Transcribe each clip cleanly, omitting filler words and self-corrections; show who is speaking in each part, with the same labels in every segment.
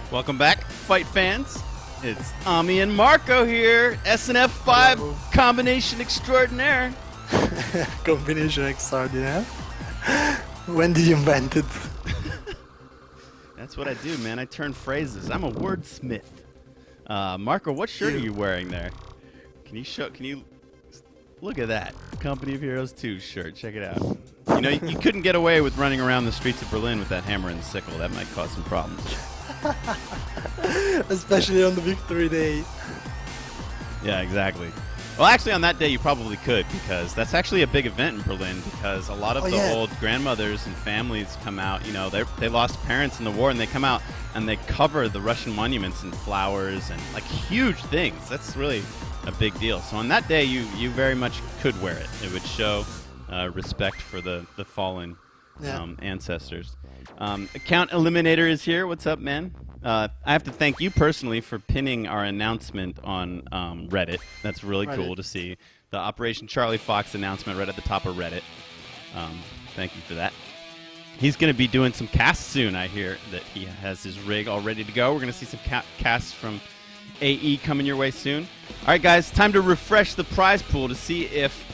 Speaker 1: Welcome back, fight fans. It's Ami and Marco here, SNF 5
Speaker 2: Hello.
Speaker 1: combination extraordinaire.
Speaker 2: Combination extraordinaire. When did you invent it?
Speaker 1: That's what I do, man. I turn phrases. I'm a wordsmith. Marco, what shirt are you wearing there? Can you look at that Company of Heroes 2 shirt? Check it out. You know, you couldn't get away with running around the streets of Berlin with that hammer and sickle. That might cause some problems.
Speaker 2: Especially on the victory day.
Speaker 1: Yeah, exactly. Well, actually, on that day, you probably could, because that's actually a big event in Berlin, because a lot of old grandmothers and families come out. You know, they lost parents in the war, and they come out and they cover the Russian monuments in flowers and, like, huge things. That's really a big deal. So on that day, you very much could wear it. It would show respect for the fallen ancestors. Account Eliminator is here. What's up, man? I have to thank you personally for pinning our announcement on Reddit. That's really cool to see. The Operation Charlie Fox announcement right at the top of Reddit. Thank you for that. He's going to be doing some casts soon. I hear that he has his rig all ready to go. We're going to see some casts from AE coming your way soon. All right, guys, time to refresh the prize pool to see if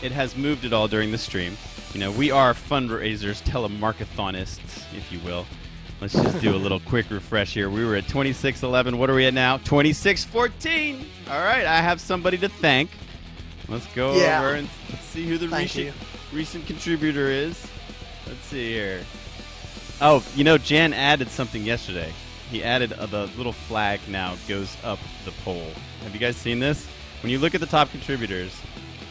Speaker 1: it has moved at all during the stream. You know, we are fundraisers, telemarkethonists, if you will. Let's just do a little quick refresh here. We were at 2611. What are we at now? 2614. All right, I have somebody to thank. Let's go over and let's see who the recent contributor is. Let's see here. Oh, you know, Jan added something yesterday. He added the little flag now goes up the pole. Have you guys seen this? When you look at the top contributors,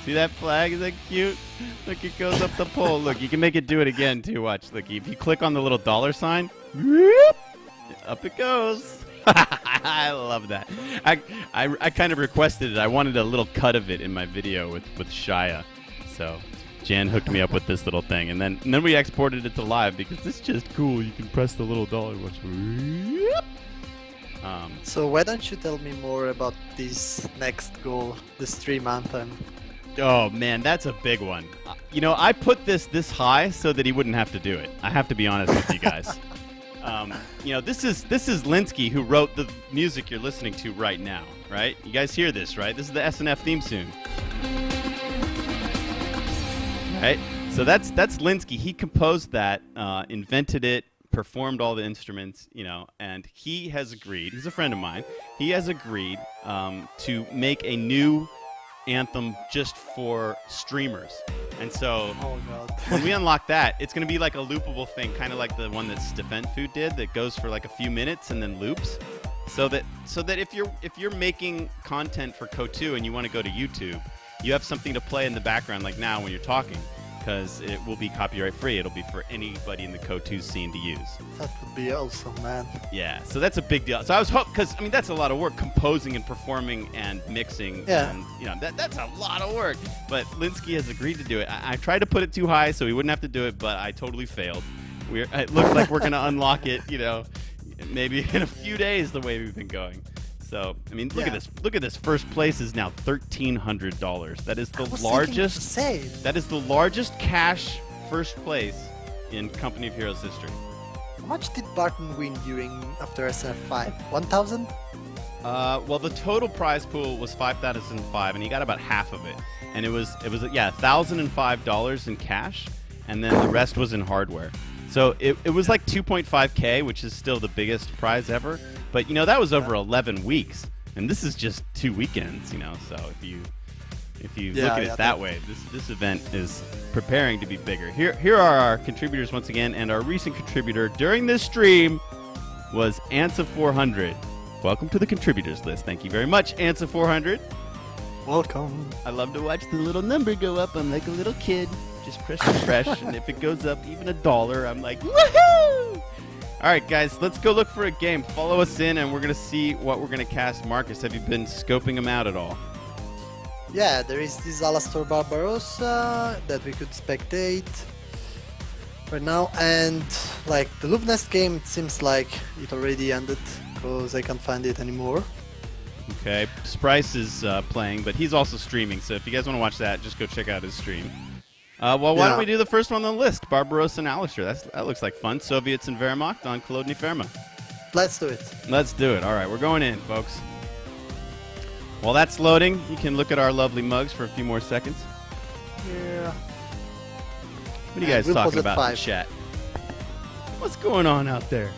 Speaker 1: see that flag? Is that cute? Look, it goes up the pole. Look, you can make it do it again, too. Watch. Look, if you click on the little $, whoop, up it goes. I love that. I kind of requested it. I wanted a little cut of it in my video with Shia. So Jan hooked me up with this little thing. And then we exported it to live because it's just cool. You can press the little $. Watch. Whoop.
Speaker 2: So why don't you tell me more about this next goal, the stream anthem?
Speaker 1: Oh man, that's a big one. You know, I put this high so that he wouldn't have to do it. I have to be honest with you guys. You know, this is Linsky who wrote the music you're listening to right now, right? You guys hear this, right? This is the SNF theme tune. Right? So that's Linsky. He composed that, invented it, performed all the instruments, you know, and he has agreed, he's a friend of mine, he has agreed to make a new anthem just for streamers. And so when we unlock that, it's going to be like a loopable thing, kind of like the one that Stefan Food did that goes for like a few minutes and then loops. So that if you're making content for Co2 and you want to go to YouTube, you have something to play in the background like now when you're talking, because it will be copyright free. It'll be for anybody in the Co2 scene to use.
Speaker 2: That would be awesome, man.
Speaker 1: Yeah, so that's a big deal. So I was hoping, because I mean that's a lot of work, composing and performing and mixing.
Speaker 2: Yeah.
Speaker 1: And you know that's a lot of work. But Linsky has agreed to do it. I tried to put it too high so he wouldn't have to do it, but I totally failed. It looks like we're gonna unlock it, you know, maybe in a few days the way we've been going. So I mean, look at this. Look at this. First place is now $1,300. That is the largest. That is the largest cash first place in Company of Heroes history.
Speaker 2: How much did Barton win after SNF 5? 1,000?
Speaker 1: Well, the total prize pool was $5,005, and he got about half of it. And it was $1,005 in cash, and then the rest was in hardware. So it was like 2.5K, which is still the biggest prize ever. But, you know, that was over 11 weeks. And this is just 2 weekends, you know. So if you look at it that way, this event is preparing to be bigger. Here are our contributors once again. And our recent contributor during this stream was Ansa400. Welcome to the contributors list. Thank you very much, Ansa400.
Speaker 2: Welcome.
Speaker 1: I love to watch the little number go up. I'm like a little kid. Just press refresh, and if it goes up even $1, I'm like, woohoo! All right, guys, let's go look for a game. Follow us in, and we're going to see what we're going to cast. Marcus, have you been scoping them out at all?
Speaker 2: Yeah, there is this Alastor Barbarossa that we could spectate right now, and like the Louvnest game, it seems like it already ended because I can't find it anymore.
Speaker 1: Okay, Sprice is playing, but he's also streaming, so if you guys want to watch that, just go check out his stream. Well, why don't we do the first one on the list? Barbarossa and Alastor. That looks like fun. Soviets and Wehrmacht on Kolodny Ferma.
Speaker 2: Let's do it.
Speaker 1: Let's do it. All right, we're going in, folks. While that's loading, you can look at our lovely mugs for a few more seconds.
Speaker 2: Yeah.
Speaker 1: What are you guys
Speaker 2: we'll pause
Speaker 1: talking
Speaker 2: at
Speaker 1: about in
Speaker 2: 5.
Speaker 1: the chat? What's going on out there?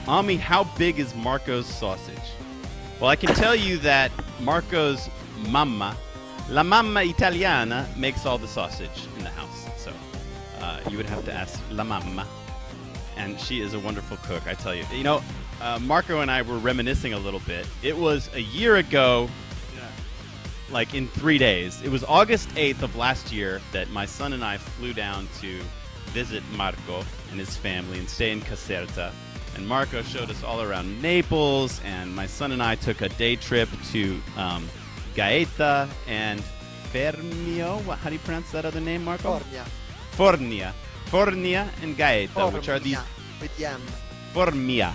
Speaker 1: Ami, how big is Marco's sausage? Well, I can tell you that Marco's mamma, la mamma italiana, makes all the sausage in the house. So you would have to ask la mamma. And she is a wonderful cook, I tell you. You know, Marco and I were reminiscing a little bit. It was a year ago, like in 3 days. It was August 8th of last year that my son and I flew down to visit Marco and his family and stay in Caserta. And Marco showed us all around Naples, and my son and I took a day trip to Gaeta and Fermio. How do you pronounce that other name, Marco?
Speaker 2: Fornia.
Speaker 1: Fornia and Gaeta, which are these...
Speaker 2: With yam.
Speaker 1: Formia.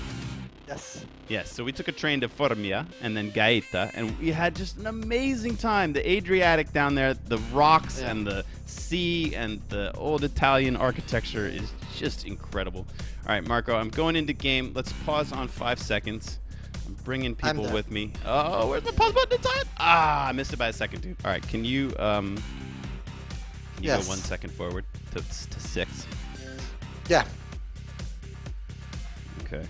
Speaker 2: Yes.
Speaker 1: Yes, so we took a train to Formia and then Gaeta, and we had just an amazing time. The Adriatic down there, the rocks and the sea and the old Italian architecture is just incredible. All right, Marco, I'm going into game. Let's pause on 5 seconds. I'm bringing people with me. Oh, where's my pause button? I missed it by a second, dude. All right, can you go 1 second forward to 6?
Speaker 2: Yeah.
Speaker 1: Okay.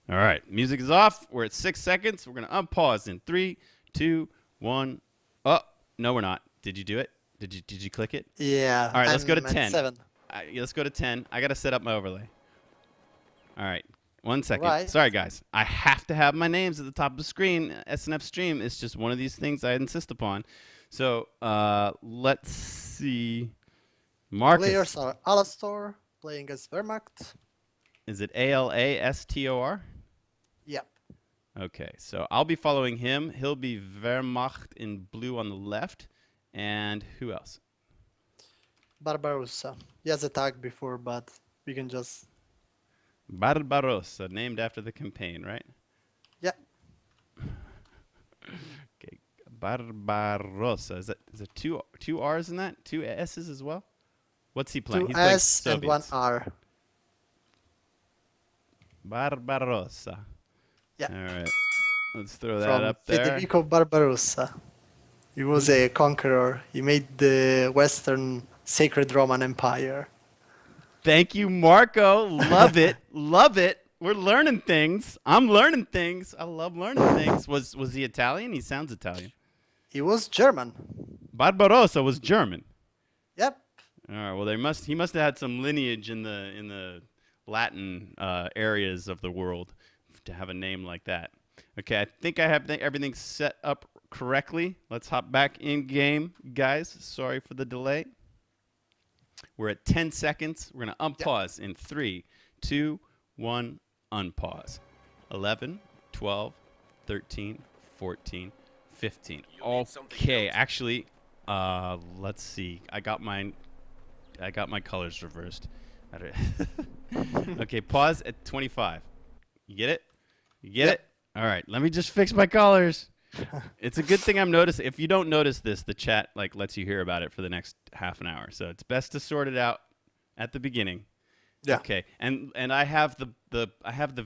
Speaker 1: All right, music is off. We're at 6 seconds. We're going to unpause in 3, 2, 1. Oh, no, we're not. Did you do it? Did you click it?
Speaker 2: Yeah.
Speaker 1: All right, let's go to 10.
Speaker 2: 7.
Speaker 1: Let's go to 10. I got to set up my overlay. All right, 1 second.
Speaker 2: Right.
Speaker 1: Sorry, guys. I have to have my names at the top of the screen. SNF stream is just one of these things I insist upon. So let's see. Marcus.
Speaker 2: Players are Alastor, playing as Wehrmacht.
Speaker 1: Is it Alastor?
Speaker 2: Yep.
Speaker 1: Okay, so I'll be following him. He'll be Wehrmacht in blue on the left. And who else?
Speaker 2: Barbarossa. He has a tag before, but we can just...
Speaker 1: Barbarossa, named after the campaign, right?
Speaker 2: Yeah.
Speaker 1: Okay, Barbarossa. Is there two R's in that? 2 S's as well? What's he playing?
Speaker 2: 2
Speaker 1: He's playing
Speaker 2: S and 1
Speaker 1: Soviets.
Speaker 2: R.
Speaker 1: Barbarossa.
Speaker 2: Yeah.
Speaker 1: All right. Let's throw that
Speaker 2: From
Speaker 1: up there.
Speaker 2: Federico Barbarossa. He was a conqueror. He made the Western Sacred Roman Empire.
Speaker 1: Thank you, Marco. Love it. Love it. We're learning things. I'm learning things. I love learning things. Was he Italian? He sounds Italian.
Speaker 2: He was German.
Speaker 1: Barbarossa was German.
Speaker 2: Yep.
Speaker 1: All right. Well, he must have had some lineage in the Latin areas of the world to have a name like that. Okay, I think I have everything set up correctly. Let's hop back in game, guys. Sorry for the delay. We're at 10 seconds. We're going to unpause in 3, 2, 1, unpause. 11, 12, 13, 14, 15. Okay, actually, let's see. I got my colors reversed. Okay, pause at 25. You get it? You get it? All right, let me just fix my colors. It's a good thing I'm noticing. If you don't notice this, the chat lets you hear about it for the next half an hour. So it's best to sort it out at the beginning.
Speaker 2: Yeah.
Speaker 1: Okay. And I have the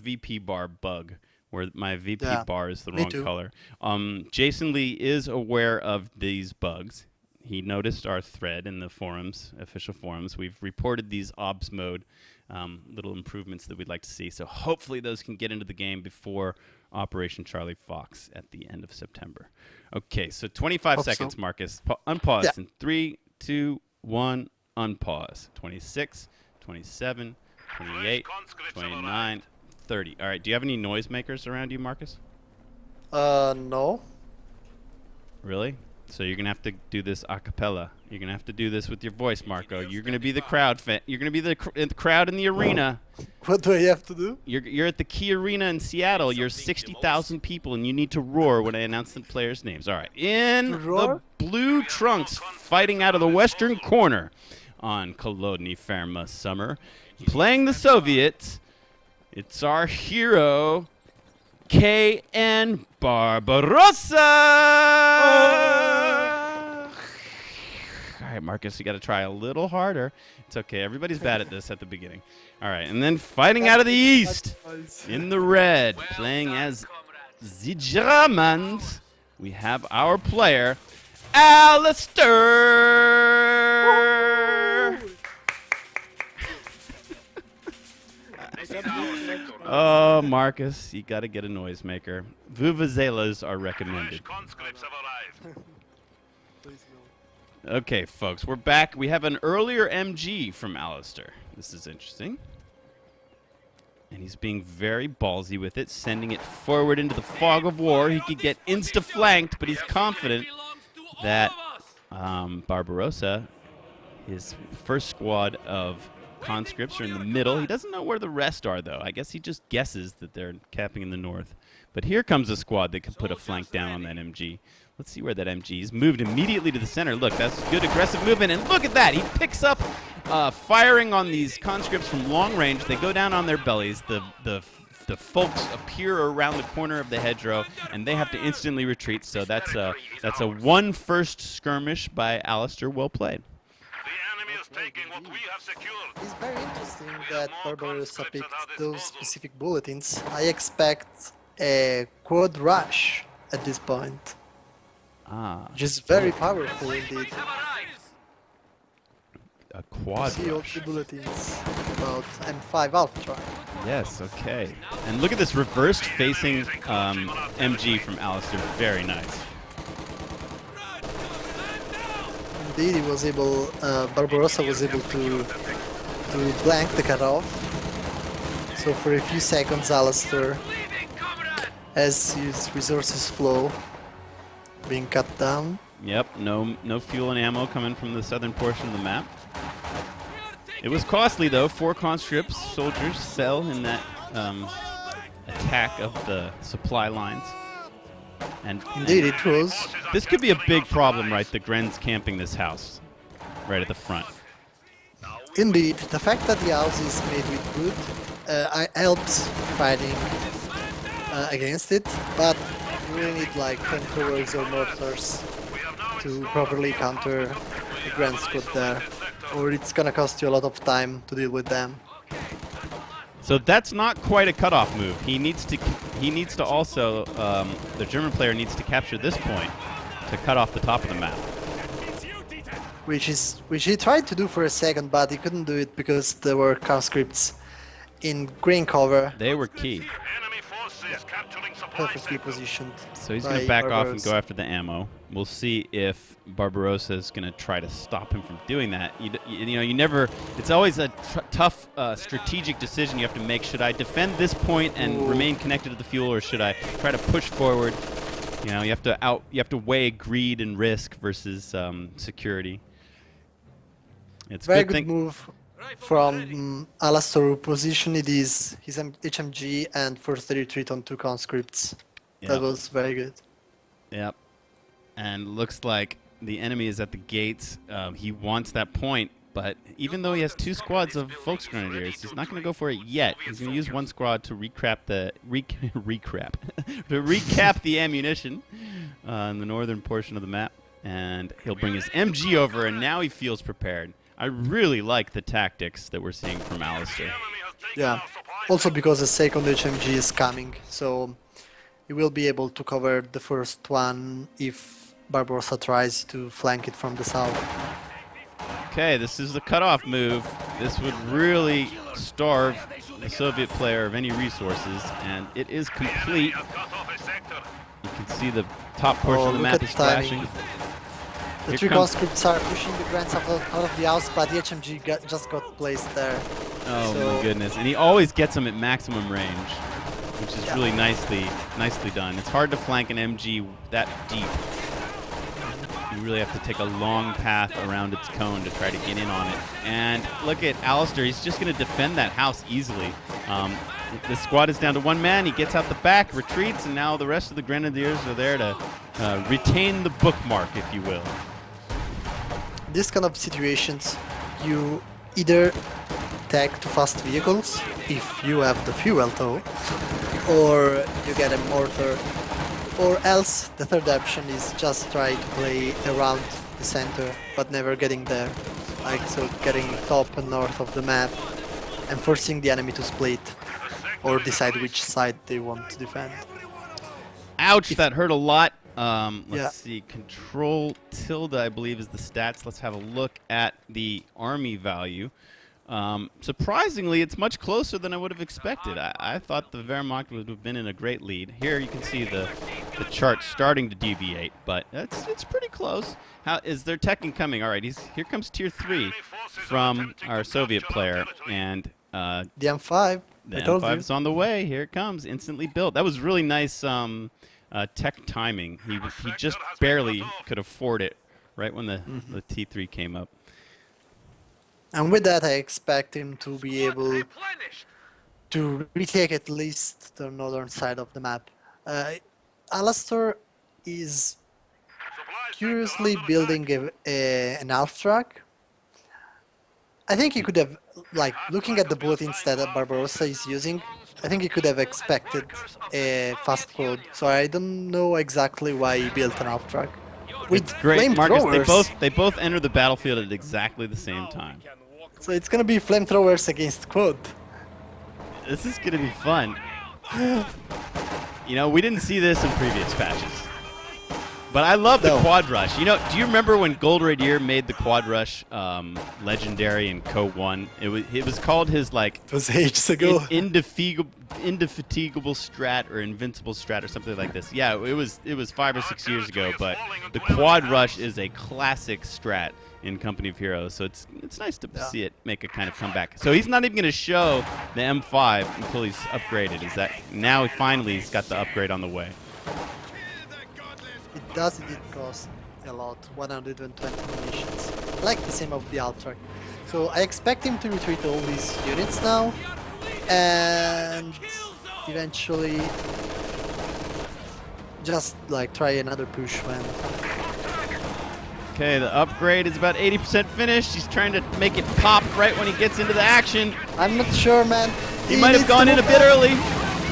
Speaker 1: VP bar bug where my VP bar is the wrong color. Jason Lee is aware of these bugs. He noticed our thread in the forums, official forums. We've reported these obs mode little improvements that we'd like to see. So hopefully those can get into the game before Operation Charlie Fox at the end of September. Okay, so 25 seconds, Marcus. Unpause in 3, 2, 1, unpause. 26, 27, 28, 29, 30. All right, do you have any noisemakers around you, Marcus?
Speaker 2: No.
Speaker 1: Really? So you're going to have to do this a cappella. You're going to have to do this with your voice, Marco. You're going to be the crowd. You're going to be the crowd in the arena.
Speaker 2: What do I have to do?
Speaker 1: You're at the Key Arena in Seattle. You're 60,000 people, and you need to roar when I announce the players' names. All right. In the blue trunks, fighting out of the western corner on Kolodny Ferma Summer, playing the Soviets, it's our hero, K.N. Barbarossa! right, Marcus, you got to try a little harder. It's okay. Everybody's bad at this at the beginning. All right, and then fighting out of the east in the red, playing as the Germans, we have our player, Alastor. Oh, Marcus, you got to get a noisemaker. Vuvuzelas are recommended. Okay, folks, we're back. We have an earlier MG from Alastor. This is interesting. And he's being very ballsy with it, sending it forward into the fog of war. He could get insta-flanked, but he's confident that Barbarossa, his first squad of conscripts, are in the middle. He doesn't know where the rest are, though. I guess he just guesses that they're capping in the north. But here comes a squad that could put a flank down on that MG. Let's see where that MG is. Moved immediately to the center. Look, that's good aggressive movement. And look at that. He picks up firing on these conscripts from long range. They go down on their bellies. The folks appear around the corner of the hedgerow, and they have to instantly retreat. So that's a one first skirmish by Alastor. Well played.
Speaker 2: It's very interesting that Barbarossa picked those specific bulletins. I expect a quad rush at this point. Which is very powerful indeed.
Speaker 1: A quad
Speaker 2: See all
Speaker 1: rush.
Speaker 2: the bulletins about M5 Ultra.
Speaker 1: Yes, okay. And look at this reversed facing MG from Alastor. Very nice.
Speaker 2: Indeed, he was able, Barbarossa was able to blank the cutoff. So for a few seconds, Alastor, as his resources flow, being cut down.
Speaker 1: Yep, no fuel and ammo coming from the southern portion of the map. It was costly, though. 4 conscripts, soldiers, fell in that attack of the supply lines. And
Speaker 2: Indeed, it was.
Speaker 1: this could be a big problem, right? The Gren's camping this house right at the front.
Speaker 2: Indeed, the fact that the house is made with wood helps fighting against it, but you will need like flamethrowers or mortars to properly counter the Grand Squad there, or it's gonna cost you a lot of time to deal with them.
Speaker 1: So that's not quite a cutoff move. He needs to also the German player needs to capture this point to cut off the top of the map.
Speaker 2: Which he tried to do for a second, but he couldn't do it because there were conscripts in green cover,
Speaker 1: They were key.
Speaker 2: perfectly positioned.
Speaker 1: So he's going to
Speaker 2: by
Speaker 1: back off and
Speaker 2: Barbarossa.
Speaker 1: go after the ammo. We'll see if Barbarossa is going to try to stop him from doing that. You never. It's always a tough strategic decision you have to make. Should I defend this point and remain connected to the fuel, or should I try to push forward? You know, you have to weigh greed and risk versus security. It's
Speaker 2: Very
Speaker 1: good
Speaker 2: good move from Alastor, who positioned his HMG and first retreat on 2 conscripts. That was very good.
Speaker 1: Yep. And looks like the enemy is at the gates. He wants that point, but even though he has 2 squads of Volksgrenadiers, he's not going to go for it yet. He's going to use 1 squad to recap the ammunition in the northern portion of the map, and he'll bring his MG over, and now he feels prepared. I really like the tactics that we're seeing from Alastor.
Speaker 2: Yeah. Also because the second HMG is coming, so he will be able to cover the first one if Barbarossa tries to flank it from the south.
Speaker 1: Okay, this is the cutoff move. This would really starve the Soviet player of any resources, and it is complete. You can see the top portion of the
Speaker 2: look
Speaker 1: map
Speaker 2: at
Speaker 1: is
Speaker 2: the timing.
Speaker 1: flashing.
Speaker 2: The
Speaker 1: Here
Speaker 2: 3
Speaker 1: comes-
Speaker 2: conscripts are pushing the Grants out of the house, but the HMG just got placed there.
Speaker 1: Oh
Speaker 2: So-
Speaker 1: my goodness! And he always gets them at maximum range, which is really nicely done. It's hard to flank an MG that deep. You really have to take a long path around its cone to try to get in on it. And look at Alastor. He's just going to defend that house easily. The squad is down to 1 man. He gets out the back, retreats, and now the rest of the Grenadiers are there to retain the bookmark, if you will.
Speaker 2: This kind of situations, you either take 2 fast vehicles, if you have the fuel though, or you get a mortar, or else the third option is just try to play around the the center, but never getting there. Like, so getting top and north of the map and forcing the enemy to split or decide which side they want to defend.
Speaker 1: Ouch, that hurt a lot.
Speaker 2: Yeah.
Speaker 1: Let's see. Control tilde, I believe, is the stats. Let's have a look at the army value. Surprisingly, it's much closer than I would have expected. I thought the Wehrmacht would have been in a great lead. Here you can see the chart starting to deviate, but it's pretty close. How is their tech incoming? All right, here comes tier 3 from our Soviet player, and
Speaker 2: The M5.
Speaker 1: the
Speaker 2: I told
Speaker 1: M5
Speaker 2: you.
Speaker 1: is on the way. Here it comes, instantly built. That was really nice tech timing. He just barely could afford it right when the T3 came up.
Speaker 2: And with that, I expect him to be able to retake at least the northern side of the map. Alastor is curiously building an half track. I think he could have, like, looking at the bulletins that Barbarossa is using, I think he could have expected a fast code. So I don't know exactly why he built an half track. With
Speaker 1: Great, Marcus.
Speaker 2: flamethrowers.
Speaker 1: They both enter the battlefield at exactly the same time.
Speaker 2: So it's gonna be flamethrowers against quad.
Speaker 1: This is gonna be fun. You know, we didn't see this in previous patches, but I love the quad rush. You know, do you remember when Gold Radier made the quad rush legendary in Co 1? It was called his like
Speaker 2: It was ages ago.
Speaker 1: indefatigable strat or invincible strat or something like this. Yeah, it was 5 or 6 years ago, but the quad rush is a classic strat in Company of Heroes, so it's nice to see it make a kind of comeback. So he's not even going to show the M5 until he's upgraded. Is that now finally he's got the upgrade on the way?
Speaker 2: It does indeed cost a lot, 120 munitions, like the same of the Altrac. So I expect him to retreat all these units now, and eventually just like try another push when...
Speaker 1: Okay, the upgrade is about 80% finished. He's trying to make it pop right when he gets into the action.
Speaker 2: I'm not sure, man.
Speaker 1: He might have gone in a bit early.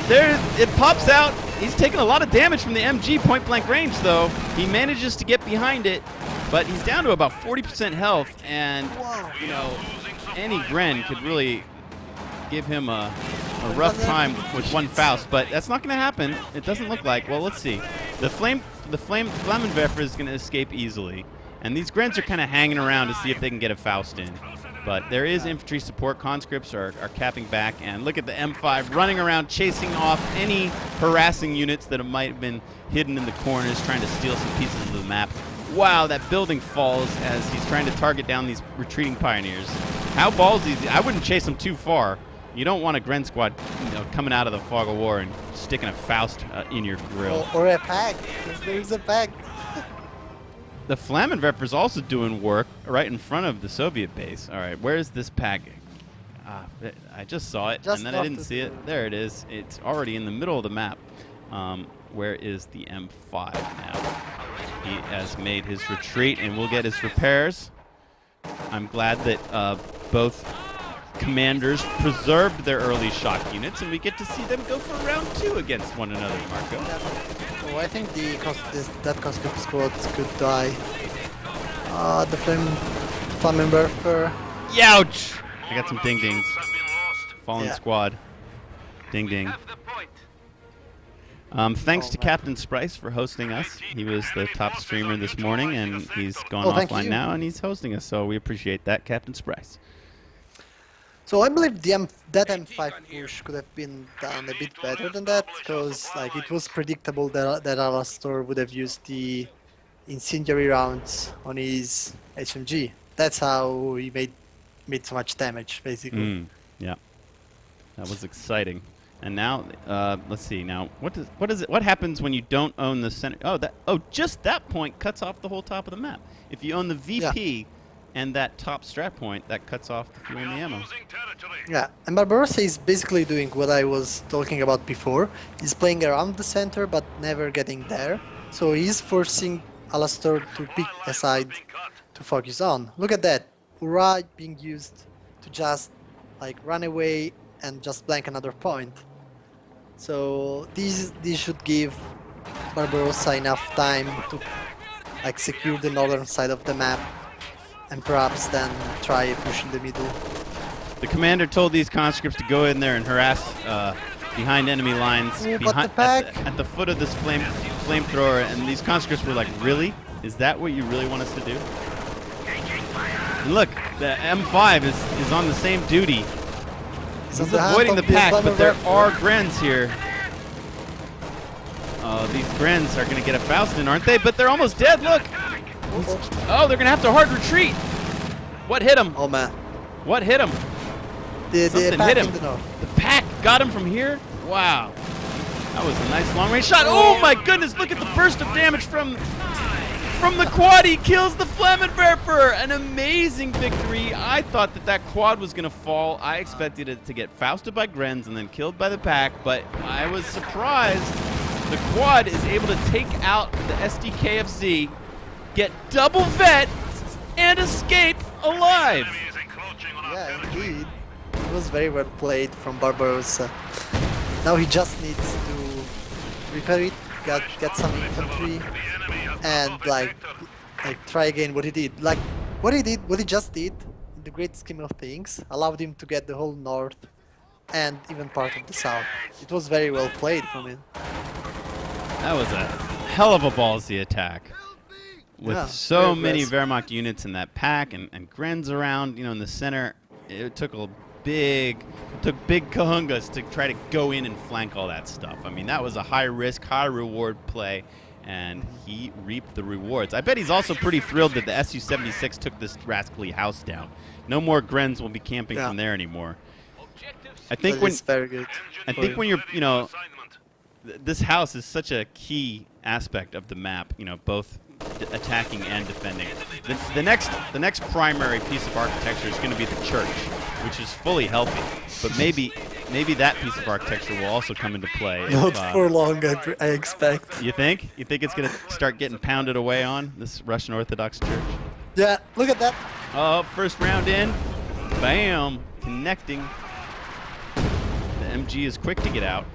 Speaker 1: There, it pops out. He's taking a lot of damage from the MG point blank range, though. He manages to get behind it, but he's down to about 40% health, and you know, any Gren could really give him a rough time with one Faust, but that's not going to happen. It doesn't look like. Well, let's see. The Flammenwerfer is going to escape easily, and these Grens are kind of hanging around to see if they can get a Faust in. But there is infantry support. Conscripts are capping back, and look at the M5 running around, chasing off any harassing units that might have been hidden in the corners, trying to steal some pieces of the map. Wow, that building falls as he's trying to target down these retreating pioneers. How ballsy is he? I wouldn't chase him too far. You don't want a Gren squad, you know, coming out of the fog of war and sticking a Faust in your grill.
Speaker 2: Or a pack, because there's a pack.
Speaker 1: The Flammenwerfer's also doing work right in front of the Soviet base. All right, where's this pack? I just saw it, and then I didn't see it. There it is. It's already in the middle of the map. Where is the M5 now? He has made his retreat, and we'll get his repairs. I'm glad that both commanders preserved their early shock units, and we get to see them go for round 2 against one another, Marco.
Speaker 2: Oh, I think that conscript squad could die. The Flammenwerfer.
Speaker 1: Youch! I got some ding-dings. Fallen squad. Ding-ding. Thanks to Captain Sprice for hosting us. He was the top streamer this morning, and he's gone offline now, and he's hosting us, so we appreciate that, Captain Sprice.
Speaker 2: So I believe that M5 push could have been done a bit better than that, because like it was predictable that Alastor would have used the incendiary rounds on his HMG. That's how he made so much damage, basically.
Speaker 1: Yeah, that was exciting. And now, let's see. Now, what happens when you don't own the center? Just that point cuts off the whole top of the map. If you own the VP and that top strat point, that cuts off the fuel and the ammo.
Speaker 2: Yeah, and Barbarossa is basically doing what I was talking about before. He's playing around the center, but never getting there. So he's forcing Alastor to pick a side to focus on. Look at that. Ura being used to just like run away and just blank another point. So these should give Barbarossa enough time like secure the northern side of the map, and perhaps then try pushing the middle.
Speaker 1: The commander told these conscripts to go in there and harass behind enemy lines
Speaker 2: Ooh, but the pack.
Speaker 1: at the foot of this flamethrower, and these conscripts were like, really? Is that what you really want us to do? And look, the M5 is on the same duty. He's avoiding the pack, but there are Grens here. These Grens are going to get a Faustin, aren't they? But they're almost dead, look! Oh, they're going to have to hard retreat! What hit him?
Speaker 2: Oh man.
Speaker 1: What hit him?
Speaker 2: The
Speaker 1: pack hit him.
Speaker 2: The north.
Speaker 1: The pack got him from here? Wow. That was a nice long-range shot. Oh my goodness, look at the burst of damage from the quad. He kills the Flammenwerfer. An amazing victory. I thought that quad was going to fall. I expected it to get Fausted by Grens and then killed by the pack, but I was surprised. The quad is able to take out the SDKFZ, get double vet, and escape alive.
Speaker 2: Yeah, indeed. It was very well played from Barbarossa. Now he just needs to repair it, get some infantry, and like try again what he did. Like what he just did in the great scheme of things allowed him to get the whole north and even part of the south. It was very well played from him.
Speaker 1: That was a hell of a ballsy attack. With so many Wehrmacht units in that pack and Grens around, you know, in the center, it took big kahungas to try to go in and flank all that stuff. I mean, that was a high risk, high reward play, and he reaped the rewards. I bet he's also pretty thrilled that the Su-76 took this rascally house down. No more Grens will be camping from there anymore. I think when you're, you know, this house is such a key aspect of the map, you know, both attacking and defending. The next primary piece of architecture is going to be the church, which is fully healthy. But maybe that piece of architecture will also come into play.
Speaker 2: Not for long, I expect.
Speaker 1: You think? You think it's going to start getting pounded away on, this Russian Orthodox church?
Speaker 2: Yeah, look at that.
Speaker 1: Oh, first round in. Bam. Connecting. The MG is quick to get out.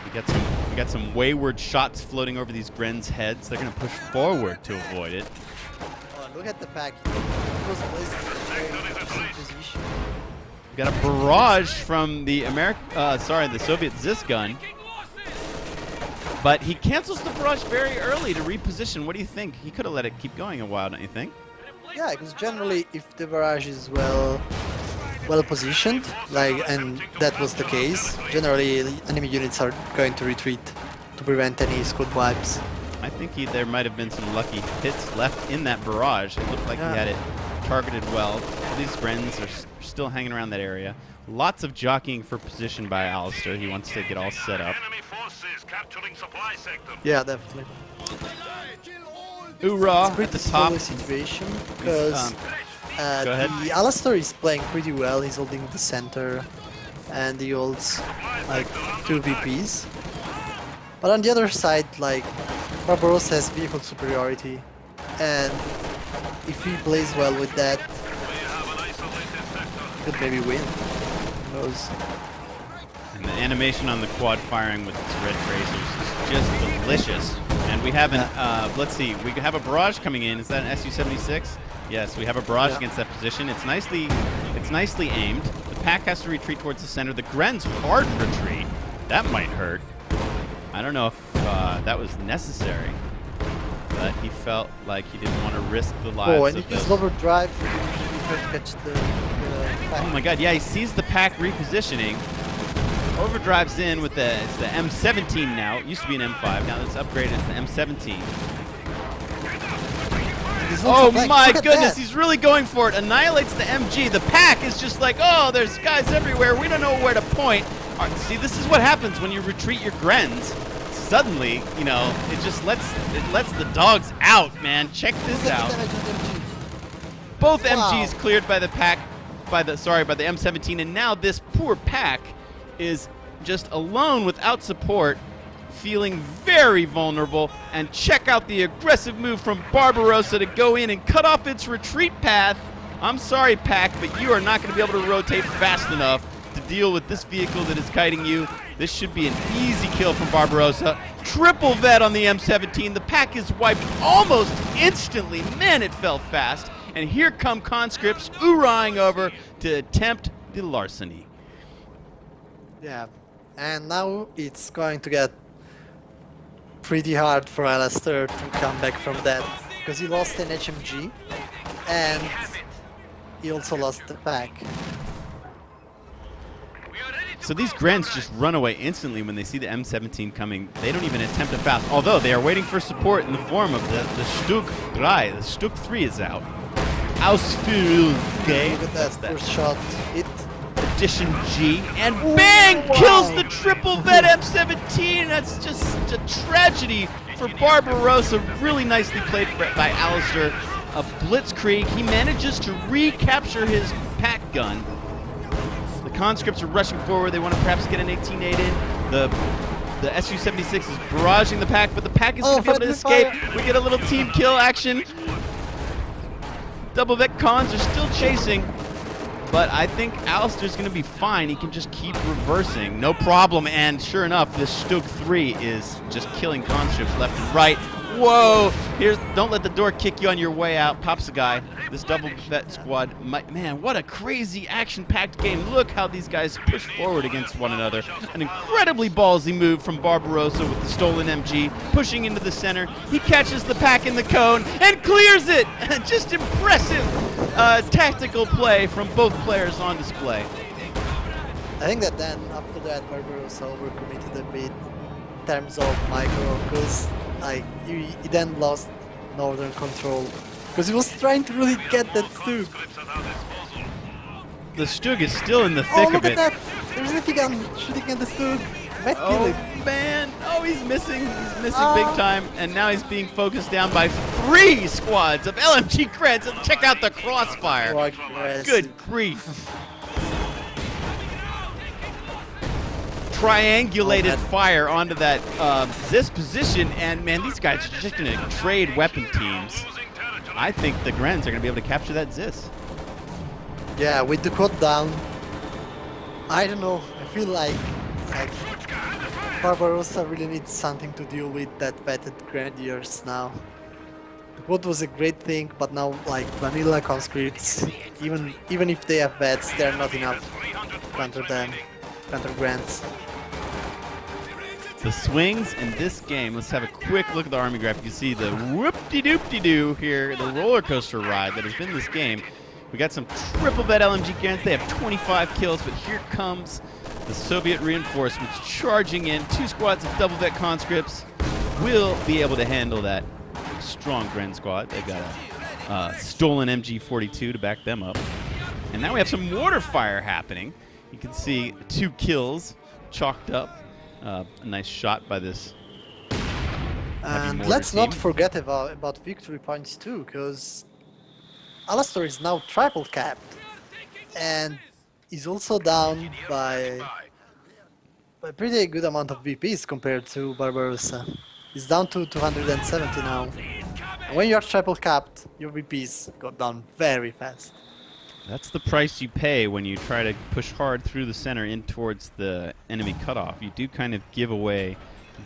Speaker 1: We got some wayward shots floating over these Grens' heads. They're going to push forward to avoid it.
Speaker 2: Oh, look at the pack. It was placed in a very interesting position.
Speaker 1: We got a barrage from the the Soviet Zis gun. But he cancels the barrage very early to reposition. What do you think? He could have let it keep going a while, don't you think?
Speaker 2: Yeah, because generally, if the barrage is well positioned, and that was the case, generally enemy units are going to retreat to prevent any squad wipes.
Speaker 1: I think there might have been some lucky hits left in that barrage. It looked like he had it targeted well. These Grens are still hanging around that area. Lots of jockeying for position by Alastor. He wants to get all set up.
Speaker 2: Yeah, definitely.
Speaker 1: Hoorah!
Speaker 2: It's a pretty slow situation because the Alastor is playing pretty well. He's holding the center and he holds like 2 VPs. But on the other side, like Barbarossa has vehicle superiority, and if he plays well with that, he could maybe win. Who knows?
Speaker 1: And the animation on the quad firing with its red tracers is just delicious. And we have let's see, we have a barrage coming in. Is that an Su-76? Yes, we have a barrage against that position. It's nicely aimed. The pack has to retreat towards the center. The Grens hard retreat. That might hurt. I don't know if that was necessary, but he felt like he didn't want to risk the lives
Speaker 2: and he used overdrive to catch the pack.
Speaker 1: Oh my god, yeah, he sees the pack repositioning. Overdrives in with it's the M17 now. It used to be an M5. Now it's upgraded. It's the M17. Oh my goodness, he's really going for it. Annihilates the MG. The pack is just like, oh, there's guys everywhere. We don't know where to point. See, this is what happens when you retreat your Grens. Suddenly, you know, it lets the dogs out, man. Check this out. Both MGs cleared by the pack, by the M17, and now this poor pack is just alone without support, feeling very vulnerable. And check out the aggressive move from Barbarossa to go in and cut off its retreat path. I'm sorry, pack, but you are not going to be able to rotate fast enough to deal with this vehicle that is kiting you. This should be an easy kill from Barbarossa. Triple vet on the M17. The pack is wiped almost instantly. Man, it fell fast. And here come conscripts oorahing over to attempt the larceny.
Speaker 2: Yeah, and now it's going to get pretty hard for Alastor to come back from that, because he lost an HMG and he also lost the pack.
Speaker 1: So these Grens just run away instantly when they see the M17 coming. They don't even attempt to fast, although they are waiting for support in the form of the Stug 3. The Stug 3 is out. Ausführung.
Speaker 2: Look at that first shot. Hit.
Speaker 1: Addition G, and bang!
Speaker 2: Wow.
Speaker 1: Kills the triple vet M17. That's just a tragedy for Barbarossa. Really nicely played by Alastor. A blitzkrieg. He manages to recapture his pack gun. The conscripts are rushing forward. They want to perhaps get an 18-8 in. The Su-76 is barraging the pack, but the pack is going to be able to escape.
Speaker 2: Fire.
Speaker 1: We get a little team kill action. Double vet cons are still chasing. But I think Alastor's going to be fine. He can just keep reversing. No problem. And sure enough, this Stug 3 is just killing conscripts left and right. Whoa! Here's, don't let the door kick you on your way out. Pops a guy. This double vet squad, man, what a crazy action-packed game. Look how these guys push forward against one another. An incredibly ballsy move from Barbarossa with the stolen MG, pushing into the center. He catches the pack in the cone and clears it. Just impressive tactical play from both players on display.
Speaker 2: I think that then after that Barbarossa overcommitted a bit in terms of micro, because like he then lost northern control, because he was trying to really get that Stug.
Speaker 1: The Stug is still in the thick
Speaker 2: Oh,
Speaker 1: of
Speaker 2: look
Speaker 1: it.
Speaker 2: at that! There's a gun shooting at the Stug. Might kill
Speaker 1: Oh
Speaker 2: him.
Speaker 1: man! Oh, he's missing. He's missing big time, and now he's being focused down by 3 squads of LMG creds. And check out the crossfire.
Speaker 2: Progress.
Speaker 1: Good grief! Triangulated fire onto that this position, and man, these guys are just gonna trade weapon teams. I think the Grens are gonna be able to capture that Zis.
Speaker 2: Yeah, with the quad down, I don't know. I feel like Barbarossa really needs something to deal with that vetted grenadiers now. The quad was a great thing, but now like vanilla conscripts, even if they have vets, they're not enough to counter them, counter grants.
Speaker 1: The swings in this game, let's have a quick look at the army graph. You see the whoop-de-doop-de-doo here, the roller coaster ride that has been this game. We got some triple vet LMG guns. They have 25 kills, but here comes the Soviet reinforcements charging in. 2 squads of double vet conscripts will be able to handle that strong Gren squad. They've got a stolen MG42 to back them up. And now we have some mortar fire happening. You can see 2 kills chalked up. A nice shot by this.
Speaker 2: And let's not forget about victory points too, because Alastor is now triple capped and is also down by a pretty good amount of VPs compared to Barbarossa. He's down to 270 now. And when you're triple capped, your VPs go down very fast.
Speaker 1: That's the price you pay when you try to push hard through the center in towards the enemy cutoff. You do kind of give away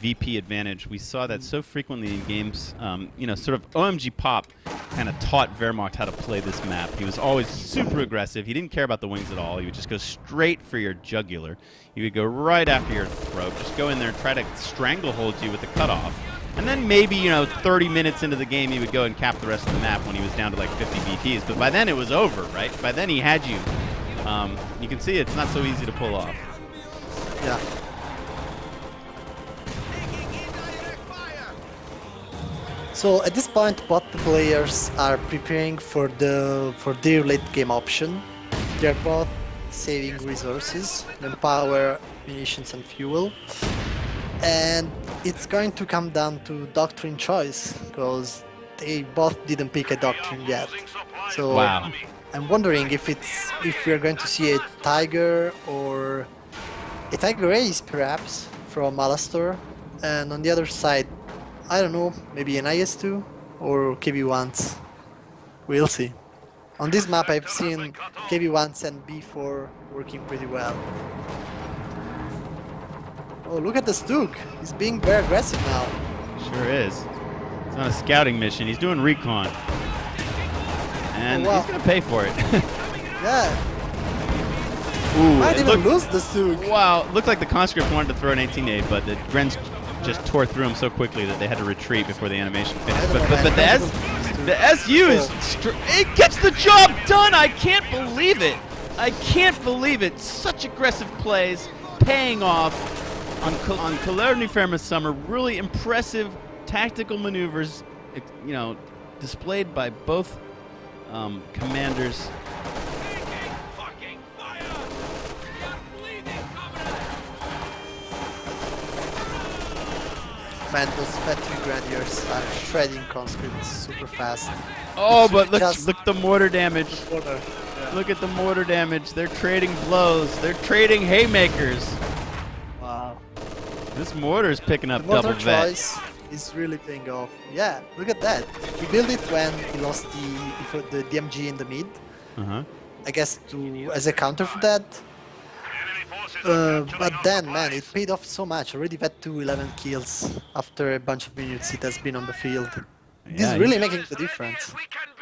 Speaker 1: VP advantage. We saw that so frequently in games. You know, sort of OMG Pop kind of taught Wehrmacht how to play this map. He was always super aggressive. He didn't care about the wings at all. He would just go straight for your jugular. He would go right after your throat. Just go in there and try to stranglehold you with the cutoff. And then maybe, you know, 30 minutes into the game, he would go and cap the rest of the map when he was down to like 50 VPs. But by then it was over, right? By then he had you. You can see it's not so easy to pull off.
Speaker 2: Yeah. So at this point, both the players are preparing for their late game option. They're both saving resources, manpower, munitions, and fuel. And it's going to come down to doctrine choice, because they both didn't pick a doctrine yet. So
Speaker 1: wow.
Speaker 2: I'm wondering if we're going to see a Tiger or a Tiger Ace perhaps from Alastor, and on the other side, I don't know, maybe an IS-2 or KB-1s. We'll see. On this map, I've seen KB1s and B4 working pretty well. Oh, look at the Stug. He's being very aggressive now.
Speaker 1: Sure is. It's on a scouting mission. He's doing recon. And
Speaker 2: wow.
Speaker 1: he's going to pay for it.
Speaker 2: Yeah.
Speaker 1: Ooh,
Speaker 2: Might even lose the Stug.
Speaker 1: Wow, looked like the conscript wanted to throw an 18 nade, but the Grens just tore through him so quickly that they had to retreat before the animation finished. But the SU is it gets the job done. I can't believe it. I can't believe it. Such aggressive plays, paying off on Kalerni Ferma Summer. Really impressive tactical maneuvers, you know, displayed by both commanders.
Speaker 2: Man, those veteran grenadiers are shredding conscripts super fast.
Speaker 1: Oh, but look the mortar damage.
Speaker 2: Yeah.
Speaker 1: Look at the mortar damage. They're trading blows. They're trading haymakers.
Speaker 2: Wow.
Speaker 1: This mortar is picking up
Speaker 2: The mortar
Speaker 1: double vet.
Speaker 2: choice is really paying off. Yeah, look at that. He built it when he lost the DMG in the mid. I guess as a counter for that. But then, man, it paid off so much. Already vet to 11 kills after a bunch of minutes it has been on the field.
Speaker 1: Yeah,
Speaker 2: He's really making the difference.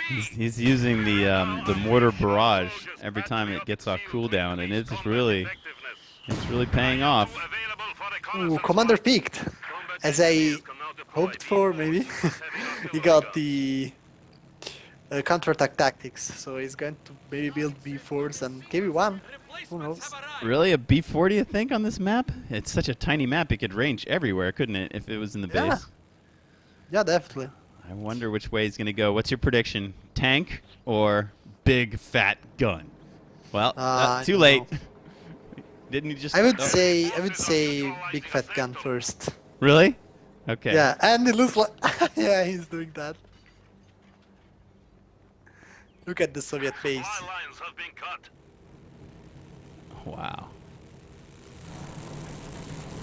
Speaker 1: He's using the mortar barrage every time it gets off cooldown, and it's really paying off.
Speaker 2: Ooh, Commander peaked, as I hoped for. Maybe he got the counterattack tactics, so he's going to maybe build B4s and KB1. Who knows?
Speaker 1: Really, a B40, you think, on this map? It's such a tiny map; it could range everywhere, couldn't it? If it was in the base.
Speaker 2: Yeah, definitely.
Speaker 1: I wonder which way he's going to go. What's your prediction? Tank or big fat gun? Well, too late. Didn't you just?
Speaker 2: I would say big fat gun first.
Speaker 1: Really? Okay.
Speaker 2: Yeah, and it looks like yeah, he's doing that. Look at the Soviet base.
Speaker 1: Wow.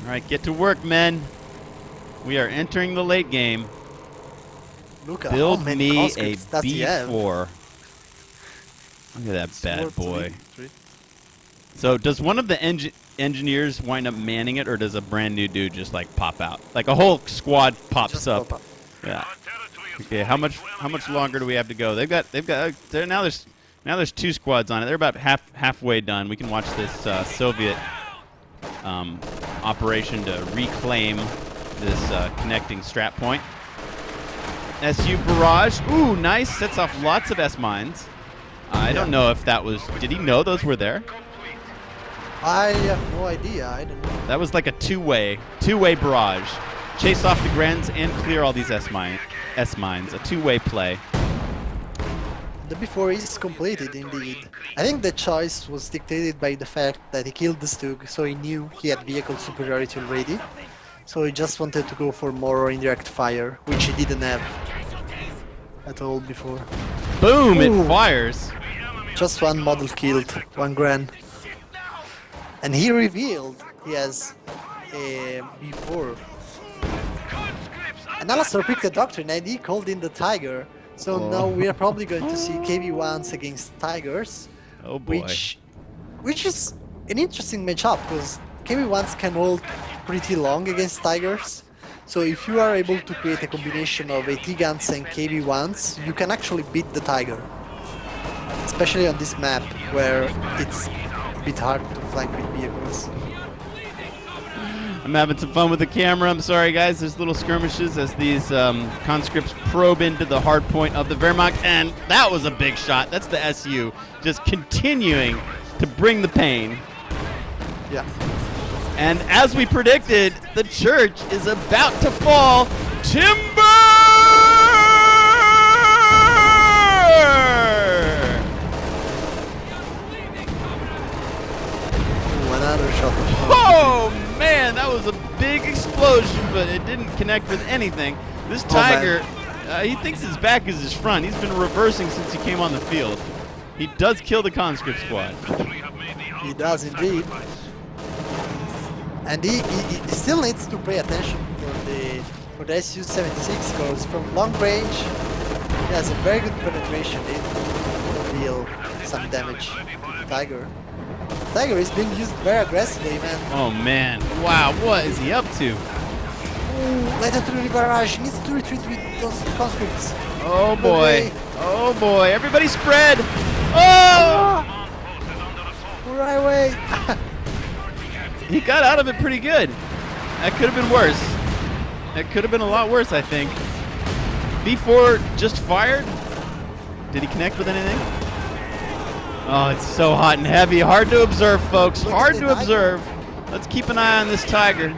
Speaker 1: All right, get to work, men. We are entering the late game.
Speaker 2: Look at
Speaker 1: Build
Speaker 2: how many
Speaker 1: me a
Speaker 2: conscripts does he have.
Speaker 1: B4. Look at that bad boy.
Speaker 2: 3.
Speaker 1: So does one of the engineers wind up manning it, or does a brand new dude just like pop out? Like a whole squad pops
Speaker 2: Just
Speaker 1: up.
Speaker 2: pop up.
Speaker 1: Yeah. Okay. How much longer do we have to go? Now there's 2 squads on it. They're about halfway done. We can watch this Soviet operation to reclaim this connecting strat point. SU barrage. Ooh, nice. Sets off lots of S mines. I don't know if that was. Did he know those were there?
Speaker 2: I have no idea. I don't know.
Speaker 1: That was like a two-way barrage. Chase off the Grens and clear all these S mines. A two-way play.
Speaker 2: The B4 is completed indeed. I think the choice was dictated by the fact that he killed the Stug, so he knew he had vehicle superiority already. So he just wanted to go for more indirect fire, which he didn't have at all before.
Speaker 1: Boom!
Speaker 2: Ooh.
Speaker 1: It fires.
Speaker 2: Just one model killed, one Gran. And he revealed he has a B4. And Alastor picked the Doctrine and he called in the Tiger. So now we are probably going to see KB1s against Tigers.
Speaker 1: Oh boy.
Speaker 2: Which is an interesting matchup because KB1s can hold pretty long against Tigers. So if you are able to create a combination of AT guns and KB1s, you can actually beat the Tiger. Especially on this map where it's a bit hard to flank with vehicles.
Speaker 1: I'm having some fun with the camera. I'm sorry, guys. There's little skirmishes as these conscripts probe into the hard point of the Wehrmacht, and that was a big shot. That's the SU just continuing to bring the pain.
Speaker 2: Yeah.
Speaker 1: And as we predicted, the church is about to fall. Timber!
Speaker 2: Ooh, another shot.
Speaker 1: Oh man, that was a big explosion, but it didn't connect with anything. This Tiger, he thinks his back is his front. He's been reversing since he came on the field. He does kill the conscript squad.
Speaker 2: He does indeed. And he still needs to pay attention for the SU-76 because from long range he has a very good penetration in. deal some damage to the Tiger. Tiger is being used very aggressively, man.
Speaker 1: Oh man, wow, what is he up to?
Speaker 2: Ooh, legendary barrage needs to retreat with those conscripts.
Speaker 1: Oh boy, oh boy, everybody spread! Oh!
Speaker 2: Right away!
Speaker 1: He got out of it pretty good. That could have been worse. That could have been a lot worse, I think. B4 just fired. Did he connect with anything? Oh, it's so hot and heavy. Hard to observe, folks. Hard to observe. Let's keep an eye on this Tiger.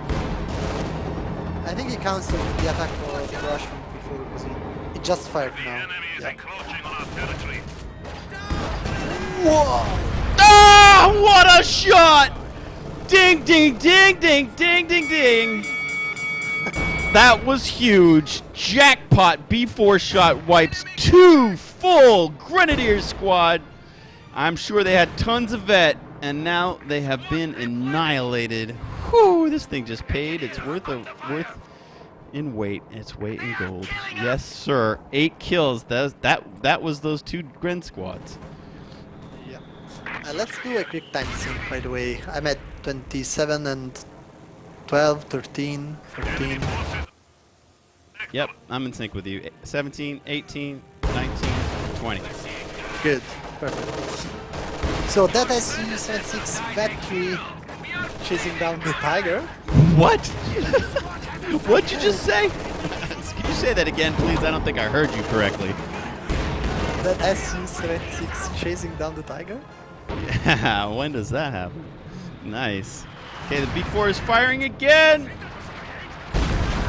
Speaker 2: I think he canceled the attack for the rush from before because he just fired now. Yeah. Whoa!
Speaker 1: Ah, what a shot! Ding, ding, ding, ding, ding, ding, ding. That was huge. Jackpot B4 shot wipes 2 full Grenadier squad. I'm sure they had tons of vet, and now they have been annihilated. Whew, this thing just paid. It's worth in weight. It's weight in gold. Yes, sir. 8 kills. That was those 2 Gren squads.
Speaker 2: Yeah. Let's do a quick time sync, by the way. I'm at 27 and 12, 13, 14.
Speaker 1: Yep, I'm in sync with you. 17, 18, 19, 20.
Speaker 2: Good. Perfect. So that SU-76 battery chasing down the Tiger.
Speaker 1: What? What'd you just say? Can you say that again, please? I don't think I heard you correctly.
Speaker 2: That SU-76 chasing down the Tiger?
Speaker 1: Yeah, when does that happen? Nice. Okay, the B4 is firing again.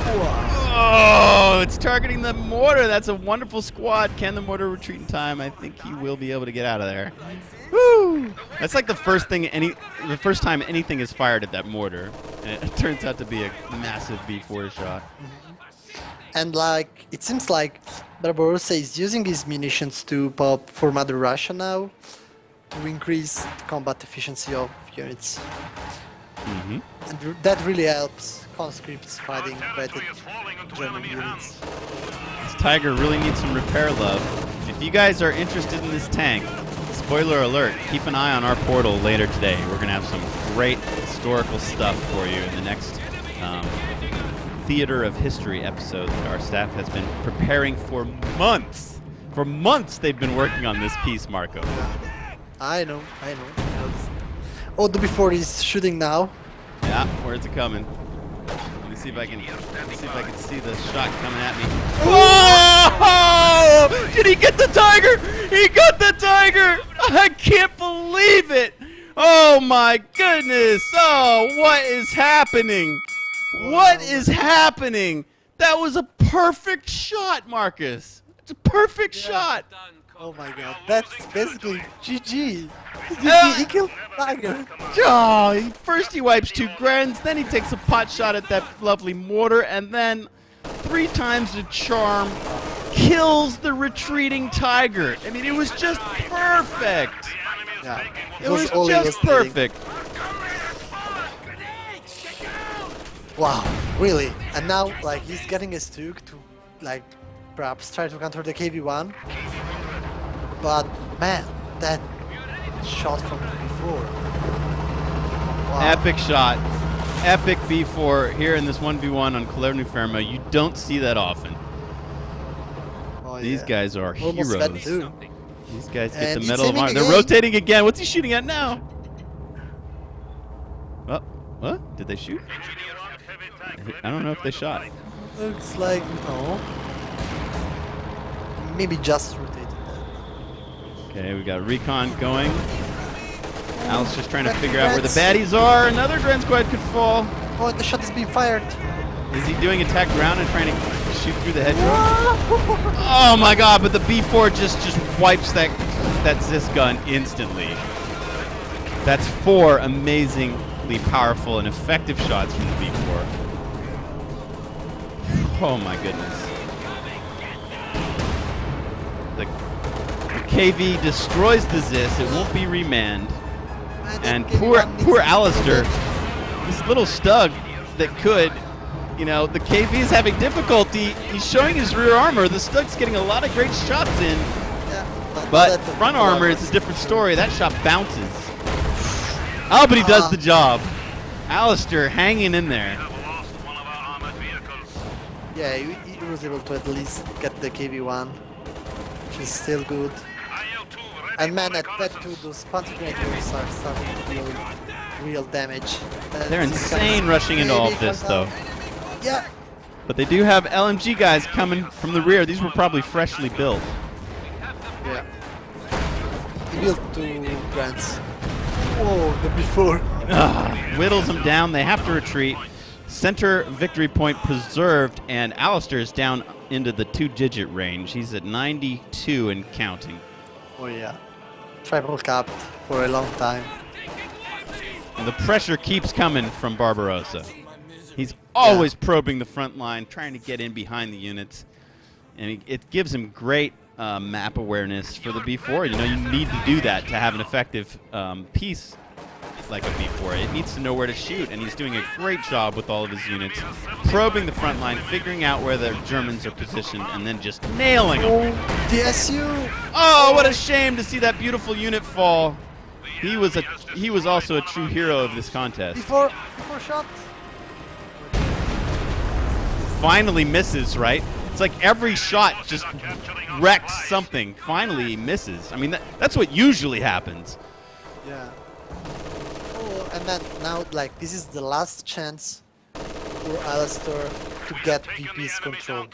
Speaker 2: Wow.
Speaker 1: Oh, it's targeting the mortar. That's a wonderful squad. Can the mortar retreat in time? I think he will be able to get out of there. Woo! That's like the first time anything is fired at that mortar. And it turns out to be a massive B4 shot.
Speaker 2: And like, it seems like Barbarossa is using his munitions to pop for Mother Russia now to increase the combat efficiency of units.
Speaker 1: Mm-hmm.
Speaker 2: And that really helps conscripts fighting better German units.
Speaker 1: This Tiger really needs some repair love. If you guys are interested in this tank, spoiler alert, keep an eye on our portal later today. We're going to have some great historical stuff for you in the next Theater of History episode that our staff has been preparing for months. For months they've been working on this piece, Marco.
Speaker 2: I know. Oh, the B4 is shooting now.
Speaker 1: Yeah, where's it coming? Let me see if I can see the shot coming at me. Whoa! Did he get the Tiger? He got the Tiger! I can't believe it! Oh my goodness! Oh, what is happening? What is happening? That was a perfect shot, Marcus. It's a perfect shot.
Speaker 2: Oh my god, that's basically GG. He killed Tiger.
Speaker 1: Oh, first he wipes 2 Grens, then he takes a pot shot at that lovely mortar, and then 3 times the charm kills the retreating Tiger. I mean, it was just perfect.
Speaker 2: Yeah,
Speaker 1: It was just perfect.
Speaker 2: Wow, really? And now, like, he's getting a Stug to, like, perhaps try to counter the KV-1. But, man, that shot from before. Wow.
Speaker 1: Epic shot. Epic B4 here in this 1v1 on Colère Ferme. You don't see that often.
Speaker 2: Oh,
Speaker 1: These
Speaker 2: yeah.
Speaker 1: guys are
Speaker 2: Almost
Speaker 1: heroes.
Speaker 2: fed too.
Speaker 1: These guys get
Speaker 2: And
Speaker 1: the
Speaker 2: he's
Speaker 1: Medal of
Speaker 2: aiming
Speaker 1: Honor. They're
Speaker 2: again.
Speaker 1: rotating again. What's he shooting at now? Oh, what? Did they shoot? I don't know if they shot.
Speaker 2: Looks like no. Maybe just rotated that.
Speaker 1: Okay, we got recon going. Al's just trying to figure out where the baddies are. Another Gren squad could fall.
Speaker 2: Oh, the shot is being fired.
Speaker 1: Is he doing attack ground and trying to shoot through the hedgerow? Oh my god, but the B4 just wipes that Zis gun instantly. That's 4 amazingly powerful and effective shots from the B4. Oh my goodness. The KV destroys the Zis. It won't be remanned. And poor Alastor, this little stug that could, you know, the KV is having difficulty. He's showing his rear armor. The stug's getting a lot of great shots in.
Speaker 2: Yeah, but
Speaker 1: But
Speaker 2: That's a
Speaker 1: front armor is a different story. That shot bounces. Oh, but he does the job. Alastor hanging in there.
Speaker 2: Yeah, he was able to at least get the KV1, which is still good. And man, at that too, those panzer grenadiers are starting to deal real damage.
Speaker 1: They're insane rushing into all of this, though.
Speaker 2: Yeah.
Speaker 1: But they do have LMG guys coming from the rear. These were probably freshly built.
Speaker 2: Yeah. He built 2 grants. Whoa, the before.
Speaker 1: Whittles them down. They have to retreat. Center victory point preserved, and Alastor is down into the 2-digit range. He's at 92 and counting.
Speaker 2: Oh yeah. Triple capped for a long time.
Speaker 1: And the pressure keeps coming from Barbarossa. He's always probing the front line, trying to get in behind the units. And it gives him great map awareness for the B4. You know, you need to do that to have an effective piece like a B4. It needs to know where to shoot, and he's doing a great job with all of his units, probing the front line, figuring out where the Germans are positioned, and then just nailing them.
Speaker 2: DSU!
Speaker 1: Oh, what a shame to see that beautiful unit fall. He was also a true hero of this contest.
Speaker 2: Before shot.
Speaker 1: Finally misses, right? It's like every shot just wrecks something. Finally he misses. I mean, that's what usually happens.
Speaker 2: Yeah. Oh, and then now, like, this is the last chance for Alastor to get VP's control.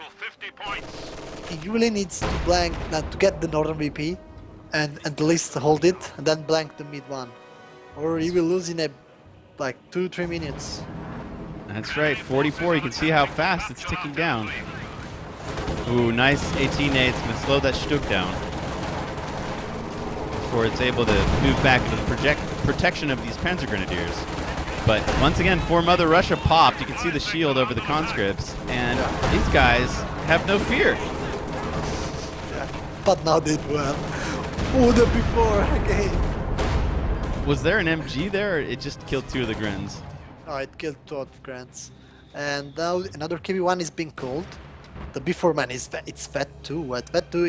Speaker 2: He really needs to blank, to get the northern VP, and at least hold it, and then blank the mid one, or he will lose in like 2-3 minutes.
Speaker 1: That's right, 44. You can see how fast it's ticking down. Ooh, nice 18-8. It's going to slow that Stug down before it's able to move back into the protection of these Panzer Grenadiers. But once again, for Mother Russia popped. You can see the shield over the conscripts, and these guys have no fear.
Speaker 2: Yeah. But now they do well. Oh, the before again.
Speaker 1: Was there an MG there, or it just killed 2 of the Grins?
Speaker 2: Oh, it killed 2 of the Grants. And now another KB1 is being called. The before man is it's VET 2. At VET 2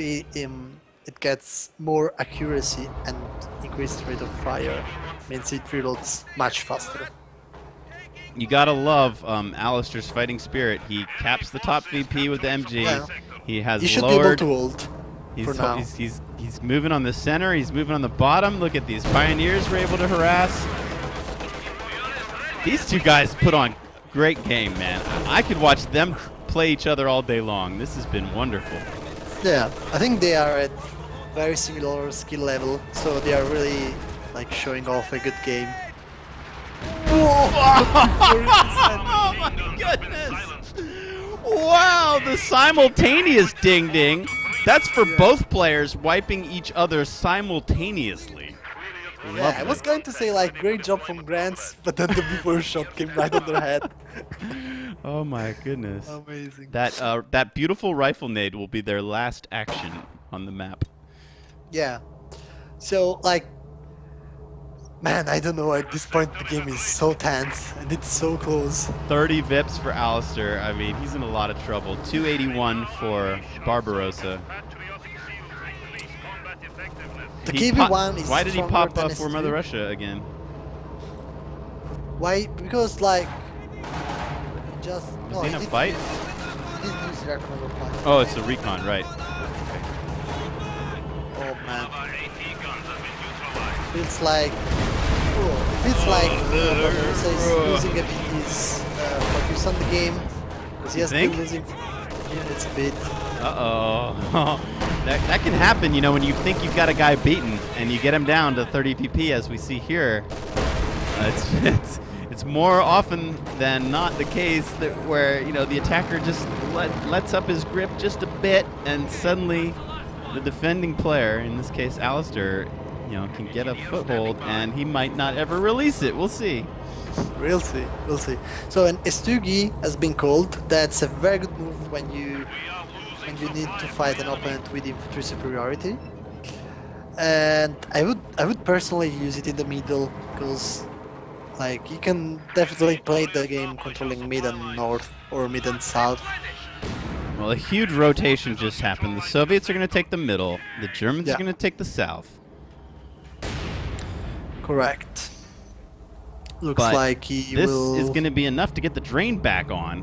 Speaker 2: it gets more accuracy and increased rate of fire. Means it reloads much faster.
Speaker 1: You gotta love Alastor's fighting spirit. He caps the top VP with the MG.
Speaker 2: Yeah.
Speaker 1: He has
Speaker 2: He should
Speaker 1: lowered.
Speaker 2: be able to hold for now.
Speaker 1: He's moving on the center. He's moving on the bottom. Look at these pioneers we're able to harass. These 2 guys put on great game, man. I could watch them play each other all day long. This has been wonderful.
Speaker 2: Yeah, I think they are at very similar skill level, so they are really like showing off a good game.
Speaker 1: Oh my goodness! Wow, the simultaneous ding-ding. That's for both players wiping each other simultaneously.
Speaker 2: Yeah, I was going to say like great job from Grants, but then the before shot came right on their head.
Speaker 1: Oh my goodness.
Speaker 2: Amazing.
Speaker 1: That beautiful rifle nade will be their last action on the map.
Speaker 2: Yeah. So like, man, I don't know, at this point the game is so tense and it's so close.
Speaker 1: 30 VIPs for Alastor. I mean, he's in a lot of trouble. 281 for Barbarossa.
Speaker 2: The KB1 is
Speaker 1: Why did he
Speaker 2: stronger
Speaker 1: pop
Speaker 2: than
Speaker 1: for
Speaker 2: S2.
Speaker 1: Mother Russia again?
Speaker 2: Why? Because like, just
Speaker 1: Was he in a fight?
Speaker 2: He didn't use recon over fight.
Speaker 1: Oh, it's a recon, right.
Speaker 2: Oh man. Feels like Barbarossa is losing a bit his focus on the game. Because he has been losing units a bit.
Speaker 1: Uh-oh. That can happen, you know, when you think you've got a guy beaten and you get him down to 30 PP, as we see here. It's more often than not the case that where, you know, the attacker just lets up his grip just a bit, and suddenly the defending player, in this case Alastor, you know, can get a foothold, and he might not ever release it. We'll see.
Speaker 2: We'll see. We'll see. So an Estugi has been called. That's a very good move when you need to fight an opponent with infantry superiority. And I would personally use it in the middle, because like you can definitely play the game controlling mid and north or mid and south.
Speaker 1: Well, a huge rotation just happened. The Soviets are going to take the middle. The Germans are going to take the south.
Speaker 2: Correct. Looks
Speaker 1: But
Speaker 2: like he
Speaker 1: this
Speaker 2: will...
Speaker 1: is going to be enough to get the drain back on.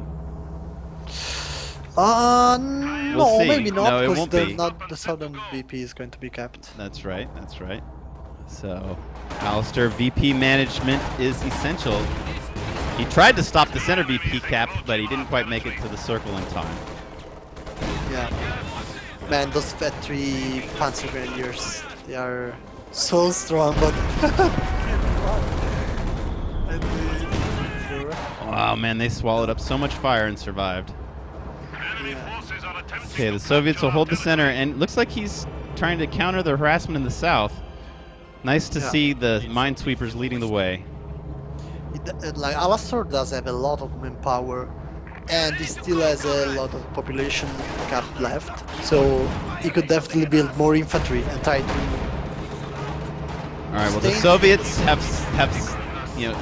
Speaker 2: No,
Speaker 1: We'll see.
Speaker 2: maybe not,
Speaker 1: No, it
Speaker 2: because
Speaker 1: won't be.
Speaker 2: the southern VP is going to be kept.
Speaker 1: That's right. That's right. So, Alastor, VP management is essential. He tried to stop the center VP cap, but he didn't quite make it to the circle in time.
Speaker 2: Yeah. Man, those Vet-3 Panzer Grenadiers, they are so strong, but...
Speaker 1: Wow, man, they swallowed up so much fire and survived.
Speaker 2: Yeah.
Speaker 1: Okay, the Soviets will hold the center, and it looks like he's trying to counter the harassment in the south. Nice to see the minesweepers leading the way.
Speaker 2: Like, Alastor does have a lot of manpower, and he still has a lot of population cap left, so he could definitely build more infantry and try to...
Speaker 1: Alright, well the Soviets have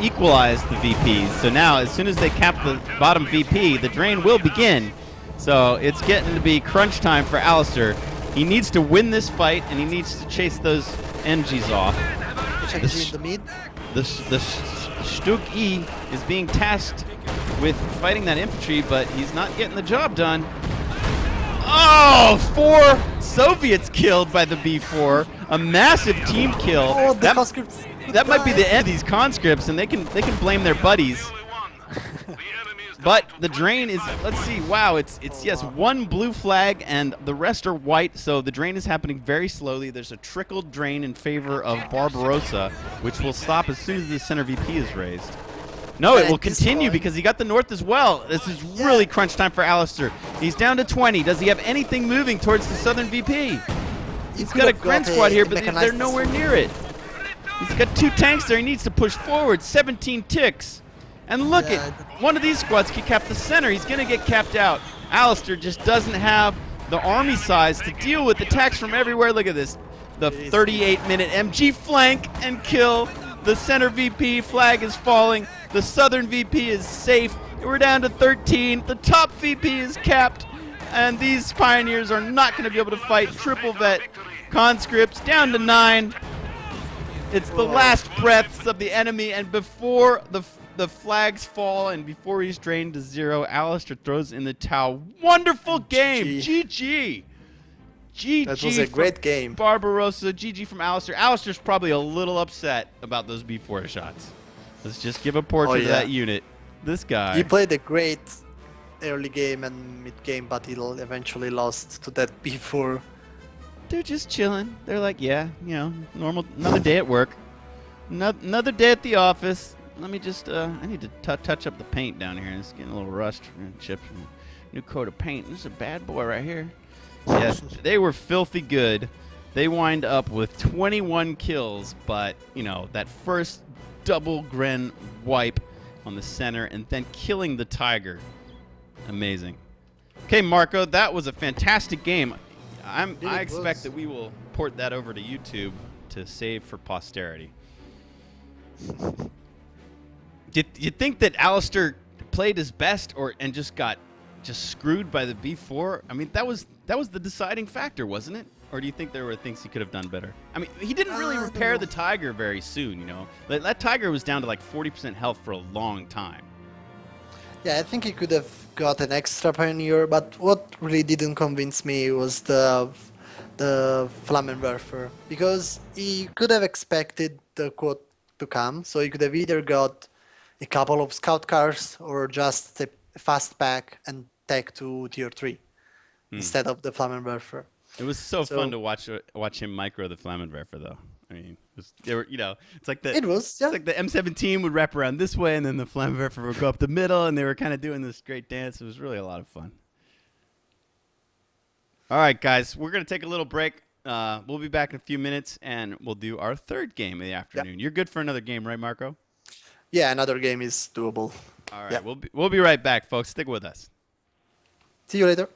Speaker 1: equalized the VPs, so now as soon as they cap the bottom VP, the drain will begin. So it's getting to be crunch time for Alastor. He needs to win this fight, and he needs to chase those MGs off.
Speaker 2: Which MG in the mid?
Speaker 1: The Stuk E is being tasked with fighting that infantry, but he's not getting the job done. Oh, 4 Soviets killed by the B4. A massive team kill.
Speaker 2: Oh, the conscripts.
Speaker 1: That might be the end of these conscripts, and they can blame their buddies. But the drain is, let's see, wow, it's yes, 1 blue flag and the rest are white, so the drain is happening very slowly. There's a trickled drain in favor of Barbarossa, which will stop as soon as the center VP is raised. No, it will continue because he got the north as well. This is really crunch time for Alastor. He's down to 20. Does he have anything moving towards the southern VP? He's got a Gren squad here, but they're nowhere near it. He's got 2 tanks there. He needs to push forward. 17 ticks. And look at one of these squads can cap the center. He's going to get capped out. Alastor just doesn't have the army size to deal with attacks from everywhere. Look at this. The 38-minute MG flank and kill. The center VP flag is falling. The southern VP is safe. We're down to 13. The top VP is capped. And these pioneers are not going to be able to fight. Triple vet conscripts down to 9. It's the last breaths of the enemy, and before the flags fall and before he's drained to 0, Alastor throws in the towel. Wonderful game. GG. GG.
Speaker 2: That was a great game.
Speaker 1: Barbarossa. GG from Alastor. Alastor's probably a little upset about those B4 shots. Let's just give a portrait of that unit. This guy.
Speaker 2: He played a great early game and mid game, but he eventually lost to that B4.
Speaker 1: They're just chilling. They're like, yeah, you know, normal. Another day at work. Another day at the office. Let me just, I need to touch up the paint down here. It's getting a little rust and chips. New coat of paint. This is a bad boy right here. Yes, they were filthy good. They wind up with 21 kills, but, you know, that first double Gren wipe on the center and then killing the Tiger. Amazing. Okay, Marco, that was a fantastic game. I expect that we will port that over to YouTube to save for posterity. Do you think that Alastor played his best and just got screwed by the B4? I mean, that was the deciding factor, wasn't it? Or do you think there were things he could have done better? I mean, he didn't really repair the Tiger very soon, you know. That Tiger was down to like 40% health for a long time.
Speaker 2: Yeah, I think he could have got an extra pioneer, but what really didn't convince me was the Flammenwerfer, because he could have expected the quote to come, so he could have either got a couple of scout cars or just a fast pack and tech to tier 3 instead of the Flammenwerfer.
Speaker 1: It was so fun to watch him micro the Flammenwerfer, though. I mean, they were, you know, it's like the it's like the M17 would wrap around this way, and then the Flammenwerfer would go up the middle, and they were kind of doing this great dance. It was really a lot of fun. All right, guys, we're gonna take a little break. We'll be back in a few minutes, and we'll do our 3rd game of the afternoon. Yep. You're good for another game, right, Marco?
Speaker 2: Yeah, another game is doable.
Speaker 1: All right, we'll be right back, folks. Stick with us.
Speaker 2: See you later.